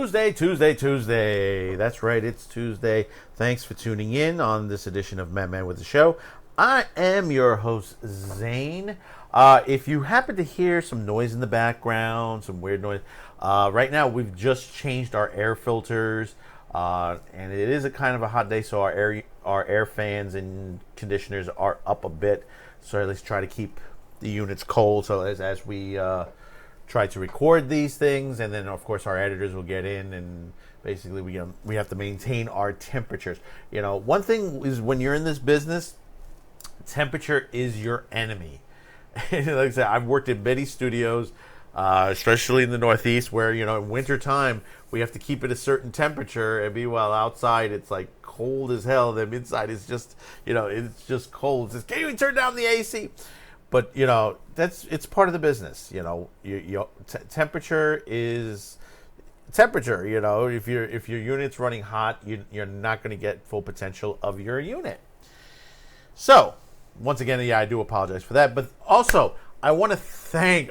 Tuesday. That's right, it's Tuesday. Thanks for tuning in on this edition of Man with the Show. I am your host, Zane. If you happen to hear some noise in the background, some weird noise, right now we've just changed our air filters, and it is a kind of a hot day, so our air fans and conditioners are up a bit. So let's try to keep the units cold. So as we try to record these things, and then of course our editors will get in, and basically we have to maintain our temperatures. You know, one thing is when you're in this business, temperature is your enemy. Like I said, I've worked in many studios, especially in the Northeast, where in wintertime we have to keep it a certain temperature, and meanwhile outside it's like cold as hell. Then inside is just it's just cold. It's just, can you turn down the AC? But it's part of the business. Temperature is temperature. If your unit's running hot, you're not going to get full potential of your unit. So once again, I do apologize for that. But also, I want to thank.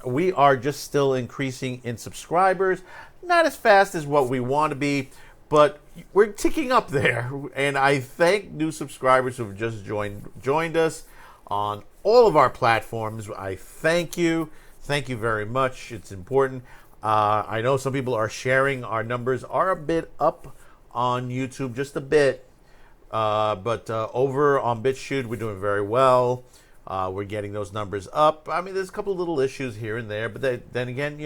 We are just still increasing in subscribers, not as fast as what we want to be, but we're ticking up there. And I thank new subscribers who have just joined us on all of our platforms. I thank you. Thank you very much. It's important. I know some people are sharing. Our numbers are a bit up on YouTube, just a bit. But over on BitChute, we're doing very well. We're getting those numbers up. I mean, there's a couple of little issues here and there. But then again,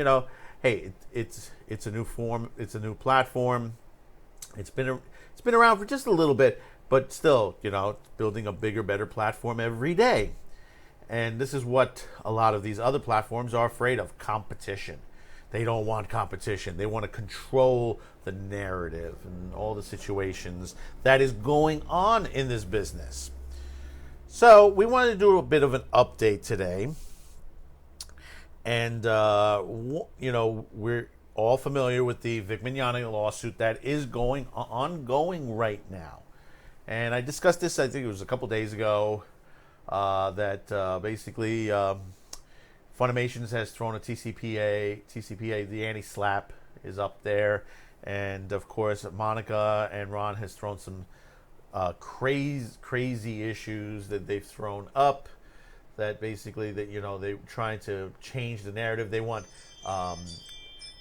hey, it's a new form. It's a new platform. It's been around for just a little bit. But still, building a bigger, better platform every day. And this is what a lot of these other platforms are afraid of: competition. They don't want competition. They want to control the narrative and all the situations that is going on in this business. So we wanted to do a bit of an update today. And, we're all familiar with the Vic Mignogna lawsuit that is ongoing right now. And I discussed this, I think it was a couple days ago, that basically Funimation has thrown a TCPA, the anti-slap is up there. And, of course, Monica and Ron has thrown some crazy issues that they've thrown up, that basically they're trying to change the narrative. They want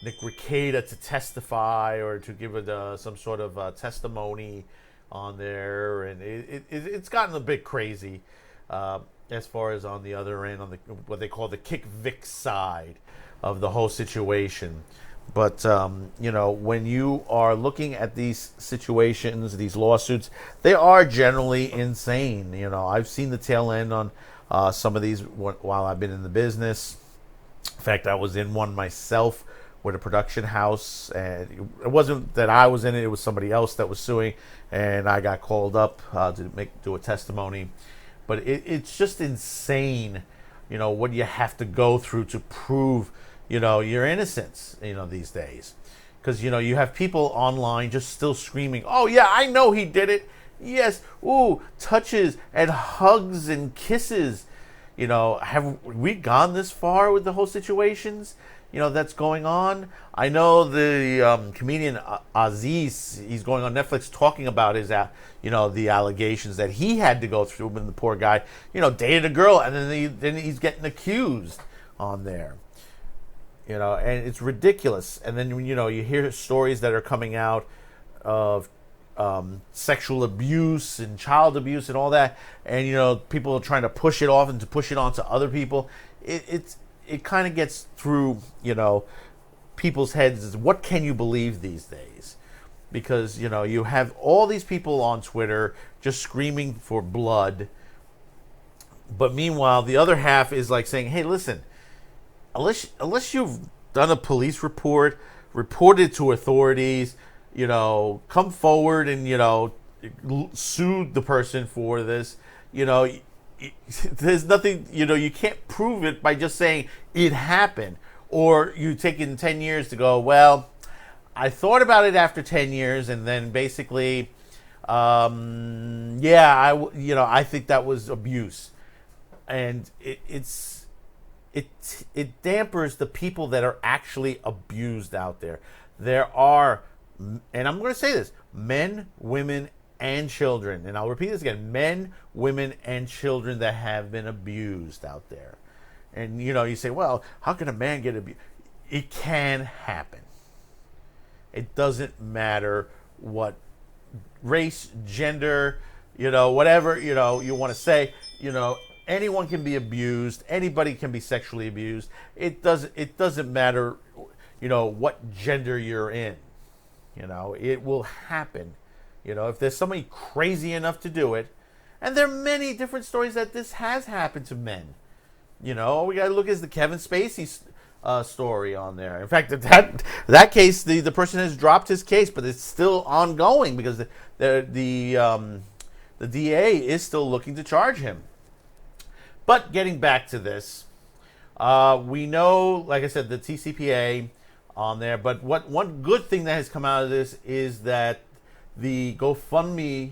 Nick Rekieta to testify or to give some sort of testimony on there, and it's gotten a bit crazy as far as on the other end, on what they call the Kick Vic side of the whole situation. But when you are looking at these situations, these lawsuits, they are generally insane. I've seen the tail end on some of these while I've been in the business. In fact, I was in one myself with a production house, and it wasn't that I was in it, it was somebody else that was suing, and I got called up to do a testimony. But it's just insane, what you have to go through to prove, your innocence, these days. Because, you have people online just still screaming, oh yeah, I know he did it. Yes, ooh, touches and hugs and kisses. Have we gone this far with the whole situations? That's going on. I know the comedian Aziz, he's going on Netflix talking about his, the allegations that he had to go through when the poor guy, dated a girl, and then he's getting accused on there. And it's ridiculous. And then, you hear stories that are coming out of sexual abuse and child abuse and all that, and people are trying to push it off and to push it onto other people. It kind of gets through, people's heads is, what can you believe these days? Because, you have all these people on Twitter just screaming for blood. But meanwhile, the other half is like saying, hey, listen, unless you've done a police report, reported to authorities, come forward and, sue the person for this, there's nothing, you can't prove it by just saying it happened, or you taking 10 years to go, well, I thought about it after 10 years, and then basically, I think that was abuse. And it dampers the people that are actually abused out there. there are, and I'm going to say this, men, women, and children, and I'll repeat this again, men, women, and children that have been abused out there. And, you say, well, how can a man get abused? It can happen. It doesn't matter what race, gender, whatever, you want to say, anyone can be abused. Anybody can be sexually abused. It doesn't matter, what gender you're in. It will happen. If there's somebody crazy enough to do it, and there are many different stories that this has happened to men. We got to look at the Kevin Spacey story on there. In fact, that case, the person has dropped his case, but it's still ongoing because the DA is still looking to charge him. But getting back to this, we know, like I said, the TCPA on there. But one good thing that has come out of this is that the GoFundMe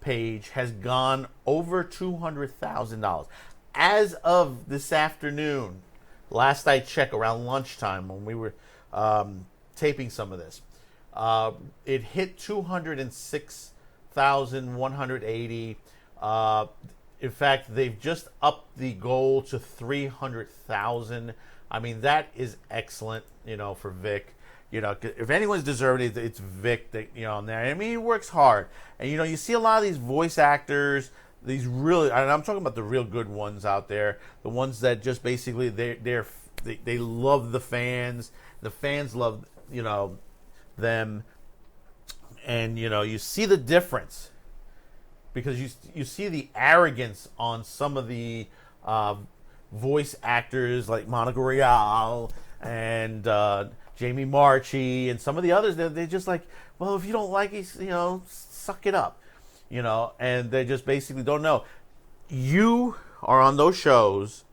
page has gone over $200,000 as of this afternoon. Last I checked, around lunchtime when we were taping some of this, it hit 206,180. In fact, they've just upped the goal to 300,000. I mean, that is excellent, for Vic. If anyone's deserved it, it's Vic that, on there. I mean, he works hard. And, you see a lot of these voice actors, these really, and I'm talking about the real good ones out there, the ones that just basically, they love the fans. The fans love, them. And, you see the difference. Because you see the arrogance on some of the voice actors like Monica Rial and Jamie Marchi and some of the others. They're just like, well, if you don't like it, suck it up, and they just basically don't know. You are on those shows,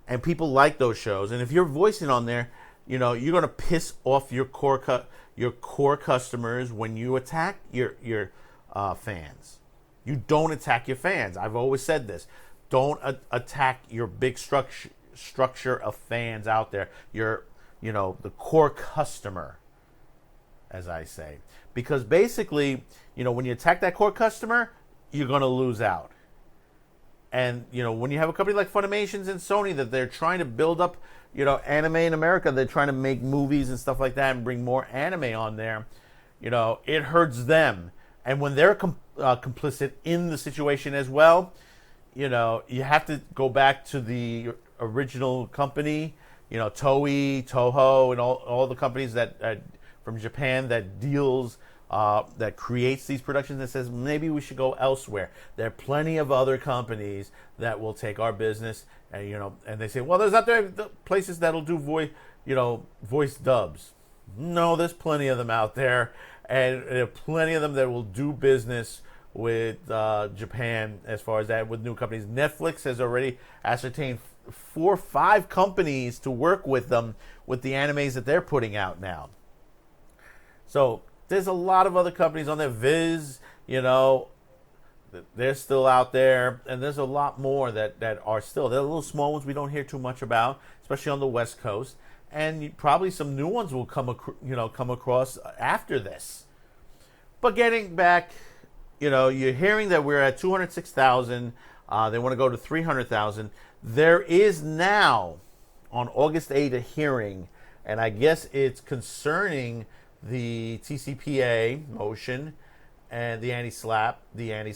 and people like those shows, and if you're voicing on there, you're going to piss off your core customers when you attack your fans. You don't attack your fans. I've always said this. Don't attack your big structure of fans out there. The core customer, as I say. Because basically, when you attack that core customer, you're going to lose out. And, when you have a company like Funimations and Sony that they're trying to build up, anime in America, they're trying to make movies and stuff like that and bring more anime on there, it hurts them. And when they're complicit in the situation as well, you have to go back to the original company, Toei, Toho, and all the companies that from Japan that deals, that creates these productions that says maybe we should go elsewhere. There are plenty of other companies that will take our business, and and they say, well, there's not there places that'll do voice dubs. No, there's plenty of them out there. And there are plenty of them that will do business with Japan as far as that with new companies. Netflix has already ascertained 4 or 5 companies to work with them with the animes that they're putting out now. So there's a lot of other companies on there. Viz, they're still out there. And there's a lot more that are still. There are little small ones we don't hear too much about, especially on the West Coast. And probably some new ones will come across after this. But getting back, you're hearing that we're at 206,000. They want to go to 300,000. There is now, on August 8th, a hearing, and I guess it's concerning the TCPA motion and the anti-slap, and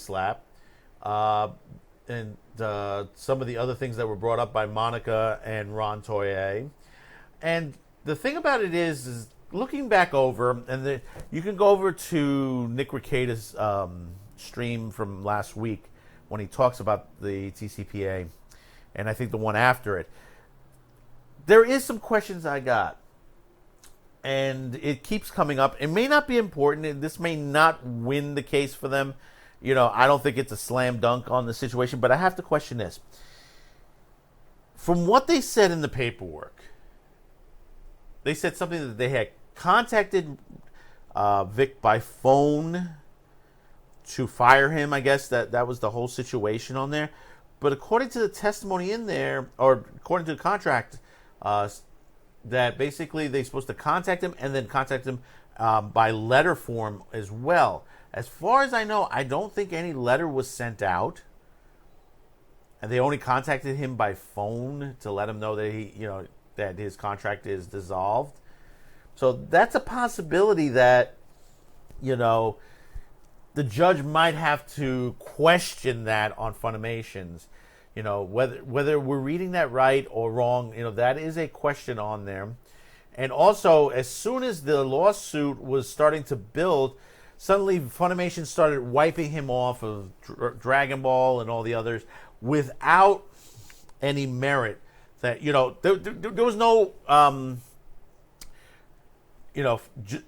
some of the other things that were brought up by Monica and Ron Toye. And the thing about it is looking back over, and you can go over to Nick Rekieta's stream from last week when he talks about the TCPA, and I think the one after it. There is some questions I got, and it keeps coming up. It may not be important. This may not win the case for them. I don't think it's a slam dunk on the situation, but I have to question this. From what they said in the paperwork, they said something that they had contacted Vic by phone to fire him. I guess that was the whole situation on there. But according to the testimony in there, or according to the contract, that basically they're supposed to contact him and then contact him by letter form as well. As far as I know, I don't think any letter was sent out, and they only contacted him by phone to let him know that that his contract is dissolved. So that's a possibility that the judge might have to question that on Funimation's. Whether we're reading that right or wrong, that is a question on there. And also, as soon as the lawsuit was starting to build, suddenly Funimation started wiping him off of Dragon Ball and all the others without any merit. That there was no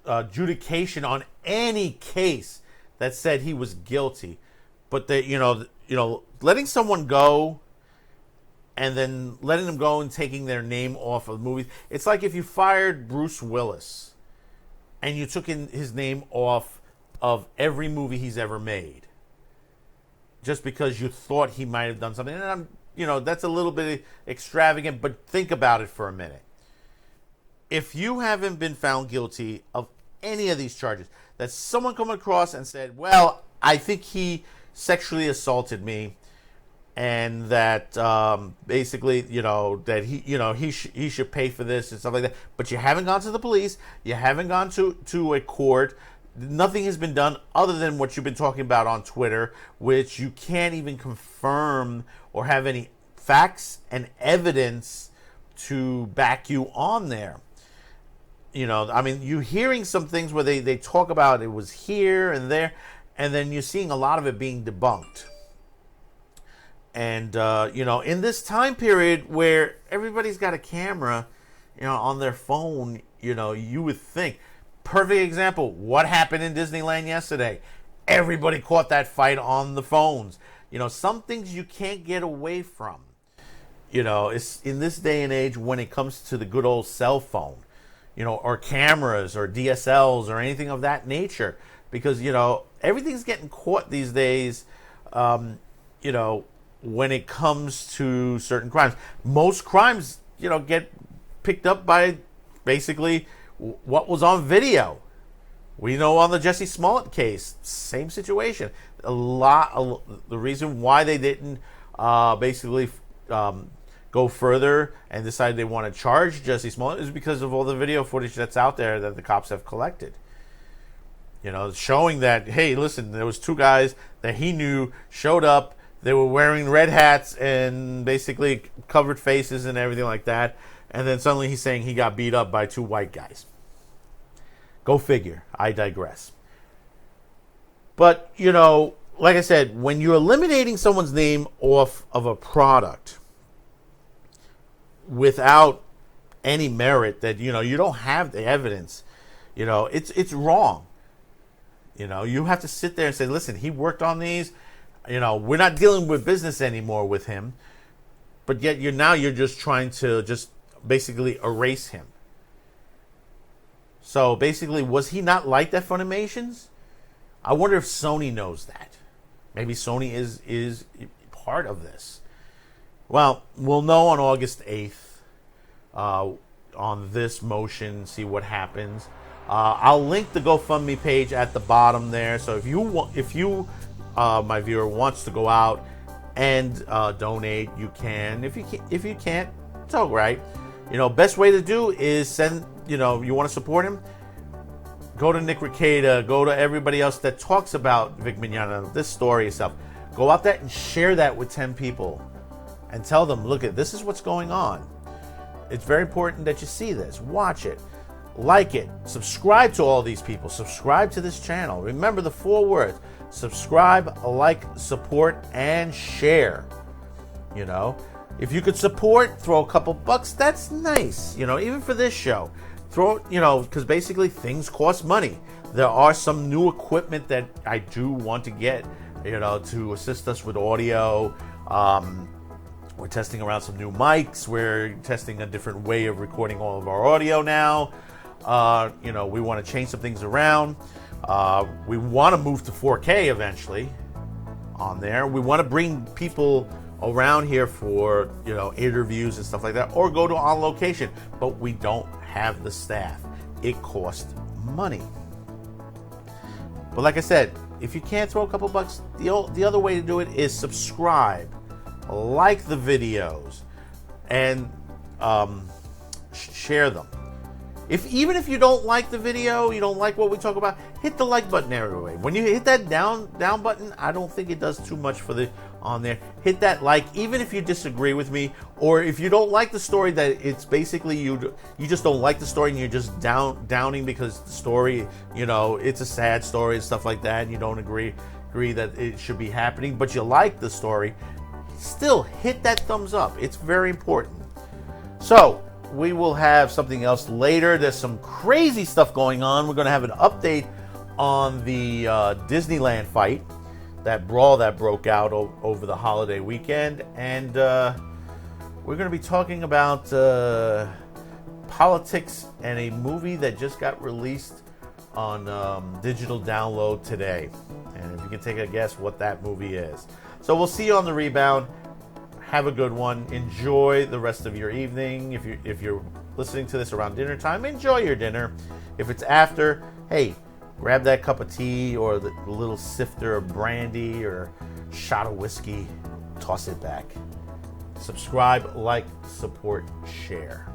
adjudication on any case that said he was guilty, but they letting someone go and then letting them go and taking their name off of movies. It's like if you fired Bruce Willis and you took his name off of every movie he's ever made just because you thought he might have done something. And that's a little bit extravagant, but think about it for a minute. If you haven't been found guilty of any of these charges, that someone come across and said, well, I think he sexually assaulted me, and that basically, that he should pay for this and stuff like that. But you haven't gone to the police, you haven't gone to a court. Nothing has been done other than what you've been talking about on Twitter, which you can't even confirm or have any facts and evidence to back you on there. You're hearing some things where they talk about it was here and there, and then you're seeing a lot of it being debunked. And, in this time period where everybody's got a camera, on their phone, you would think. Perfect example, what happened in Disneyland yesterday? Everybody caught that fight on the phones. Some things you can't get away from. It's in this day and age when it comes to the good old cell phone, or cameras or DSLs or anything of that nature. Because, everything's getting caught these days, when it comes to certain crimes. Most crimes, get picked up by basically what was on video. We know on the Jussie Smollett case, same situation. The reason why they didn't go further and decide they want to charge Jussie Smollett is because of all the video footage that's out there that the cops have collected. Showing that, hey, listen, there was two guys that he knew showed up. They were wearing red hats and basically covered faces and everything like that. And then suddenly he's saying he got beat up by two white guys. Go figure. I digress. But, like I said, when you're eliminating someone's name off of a product without any merit that, you don't have the evidence, it's wrong. You have to sit there and say, listen, he worked on these. We're not dealing with business anymore with him. But yet you're just trying to just basically erase him. So basically, was he not liked at Funimation's? I wonder if Sony knows that. Maybe Sony is part of this. Well, we'll know on August 8th on this motion, see what happens. I'll link the GoFundMe page at the bottom there. So if you, my viewer, wants to go out and donate, you can. If you can't, it's all right. Best way to do is send. You want to support him. Go to Nick Rekieta. Go to everybody else that talks about Vic Mignogna, this story and stuff. Go out there and share that with 10 people, and tell them, look, this is what's going on. It's very important that you see this. Watch it. Like it. Subscribe to all these people. Subscribe to this channel. Remember the 4 words. Subscribe, like, support, and share. If you could support, throw a couple bucks, that's nice. Even for this show. Throw, because basically things cost money. There are some new equipment that I do want to get, to assist us with audio. We're testing around some new mics. We're testing a different way of recording all of our audio now. We want to change some things around. We want to move to 4K eventually on there. We want to bring people around here for, interviews and stuff like that, or go to On Location. But we don't have the staff. It costs money. But like I said, if you can't throw a couple bucks, the other way to do it is subscribe, like the videos, and share them. Even if you don't like the video, you don't like what we talk about, hit the like button anyway. When you hit that down button, I don't think it does too much on there. Hit that like, even if you disagree with me, or if you don't like the story, that it's basically you just don't like the story and you're just downing because the story, it's a sad story and stuff like that, and you don't agree that it should be happening, but you like the story, still hit that thumbs up. It's very important. So we will have something else later. There's some crazy stuff going on. We're going to have an update on the Disneyland fight, that brawl that broke out over the holiday weekend. And we're going to be talking about politics and a movie that just got released on digital download today. And if you can take a guess what that movie is. So we'll see you on the rebound. Have a good one. Enjoy the rest of your evening. If you're listening to this around dinner time, enjoy your dinner. If it's after, hey, grab that cup of tea or the little sifter of brandy or shot of whiskey. Toss it back. Subscribe, like, support, share.